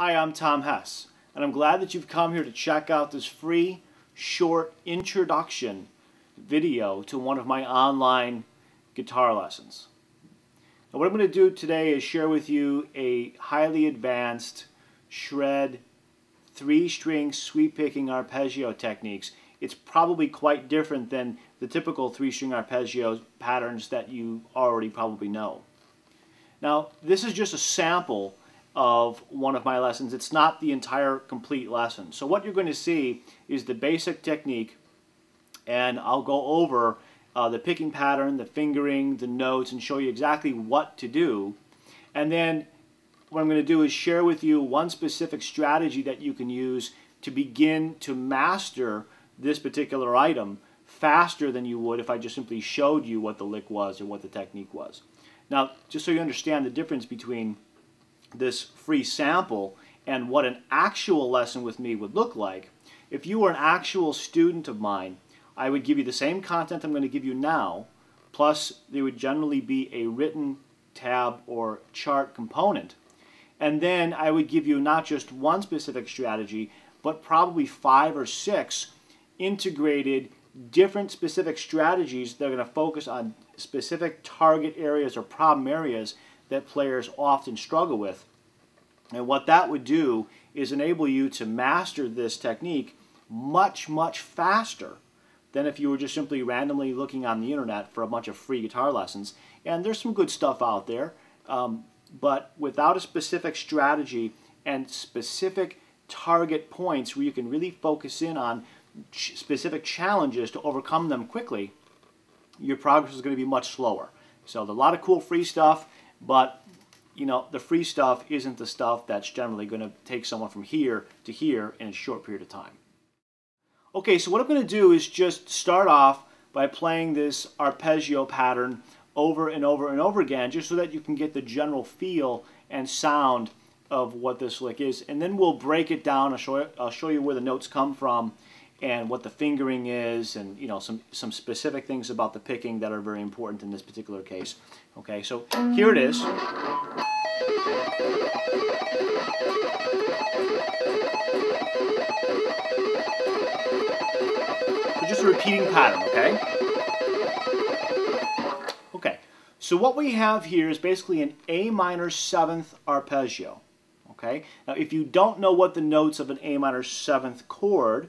Hi, I'm Tom Hess, and I'm glad that you've come here to check out this free, short introduction video to one of my online guitar lessons. Now, what I'm going to do today is share with you a highly advanced shred 3-string sweep picking arpeggio techniques. It's probably quite different than the typical 3-string arpeggio patterns that you already probably know. Now, this is just a sample of one of my lessons. It's not the entire complete lesson. So what you're going to see is the basic technique, and I'll go over the picking pattern, the fingering, the notes, and show you exactly what to do. And then what I'm going to do is share with you one specific strategy that you can use to begin to master this particular item faster than you would if I just simply showed you what the lick was or what the technique was. Now, just so you understand the difference between this free sample and what an actual lesson with me would look like, if you were an actual student of mine, I would give you the same content I'm going to give you now, plus there would generally be a written tab or chart component. And then I would give you not just one specific strategy, but probably 5 or 6 integrated different specific strategies that are going to focus on specific target areas or problem areas that players often struggle with. And what that would do is enable you to master this technique much faster than if you were just simply randomly looking on the internet for a bunch of free guitar lessons. And there's some good stuff out there, but without a specific strategy and specific target points where you can really focus in on specific challenges to overcome them quickly, your progress is going to be much slower. So there's a lot of cool free stuff, but you know, the free stuff isn't the stuff that's generally going to take someone from here to here in a short period of time. Okay, so what I'm going to do is just start off by playing this arpeggio pattern over and over and over again, just so that you can get the general feel and sound of what this lick is. And then we'll break it down. I'll show you where the notes come from and what the fingering is, and you know, some specific things about the picking that are very important in this particular case. Okay, so here it is. So just a repeating pattern, okay? Okay, so what we have here is basically an A minor 7th arpeggio. Okay, now if you don't know what the notes of an A minor 7th chord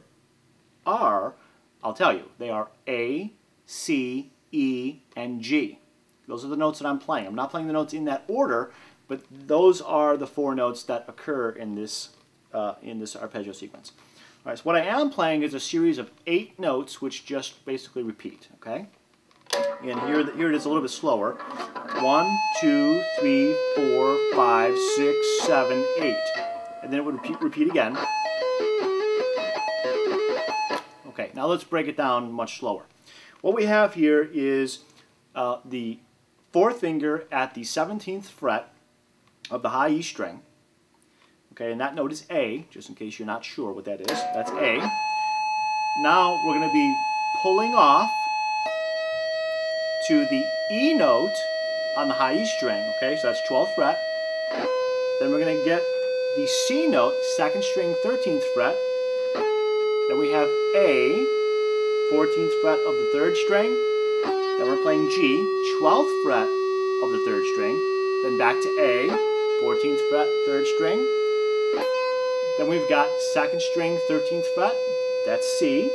are, I'll tell you. They are A, C, E, and G. Those are the notes that I'm playing. I'm not playing the notes in that order, but those are the 4 notes that occur in this arpeggio sequence. All right, so what I am playing is a series of 8 notes which just basically repeat, okay? And here it is a little bit slower. 1, 2, 3, 4, 5, 6, 7, 8. And then it would repeat again. Okay, now let's break it down much slower. What we have here is the 4th finger at the 17th fret of the high E string. Okay, and that note is A, just in case you're not sure what that is. That's A. Now we're going to be pulling off to the E note on the high E string. Okay, so that's 12th fret. Then we're going to get the C note, 2nd string, 13th fret. Then we have A, 14th fret of the 3rd string. Then we're playing G, 12th fret of the 3rd string. Then back to A, 14th fret, 3rd string. Then we've got 2nd string, 13th fret. That's C.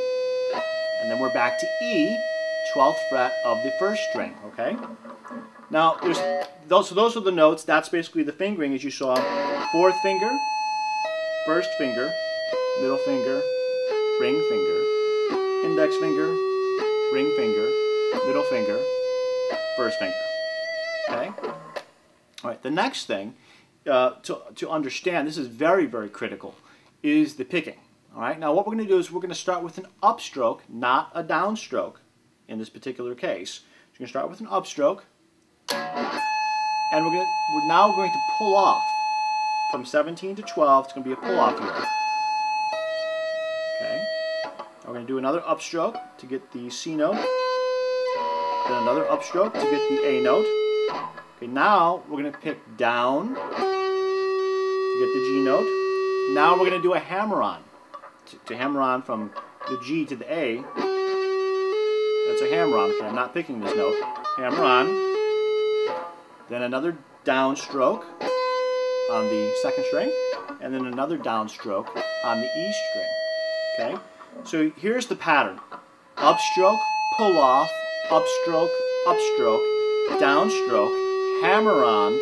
And then we're back to E, 12th fret of the 1st string. Okay. Now those are the notes. That's basically the fingering, as you saw. 4th finger, 1st finger, middle finger, ring finger, index finger, ring finger, middle finger, 1st finger. Okay? All right, the next thing to understand, this is very critical, is the picking. All right, now what we're going to do is we're going to start with an upstroke, not a downstroke in this particular case. So you're going to start with an upstroke, and we're now going to pull off from 17 to 12. It's going to be a pull off here. Okay. We're going to do another upstroke to get the C note, then another upstroke to get the A note. Okay, now we're going to pick down to get the G note, Now we're going to do a hammer-on. To hammer on from the G to the A, that's a hammer-on. Okay, I'm not picking this note. Hammer-on. Then another downstroke on the second string, and then another downstroke on the E string. Okay? So here's the pattern. Upstroke, pull off, upstroke, upstroke, downstroke, hammer on,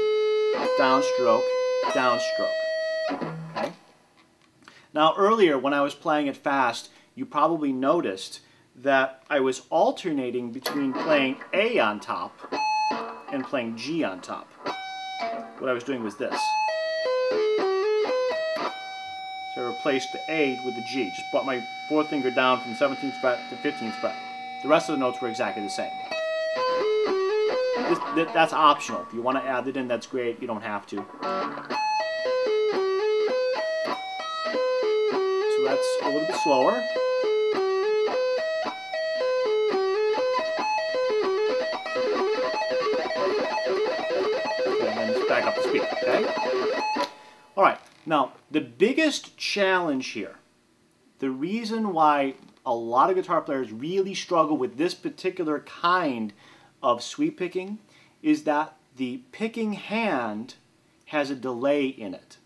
downstroke, downstroke. Okay? Now earlier when I was playing it fast, you probably noticed that I was alternating between playing A on top and playing G on top. What I was doing was this. So I replaced the A with the G. Just brought my fourth finger down from 17th fret to 15th fret. The rest of the notes were exactly the same. That's optional. If you want to add it in, that's great. You don't have to. So that's a little bit slower. Okay, and then just back up to speed. Okay? All right. Now, the biggest challenge here, the reason why a lot of guitar players really struggle with this particular kind of sweep picking is that the picking hand has a delay in it.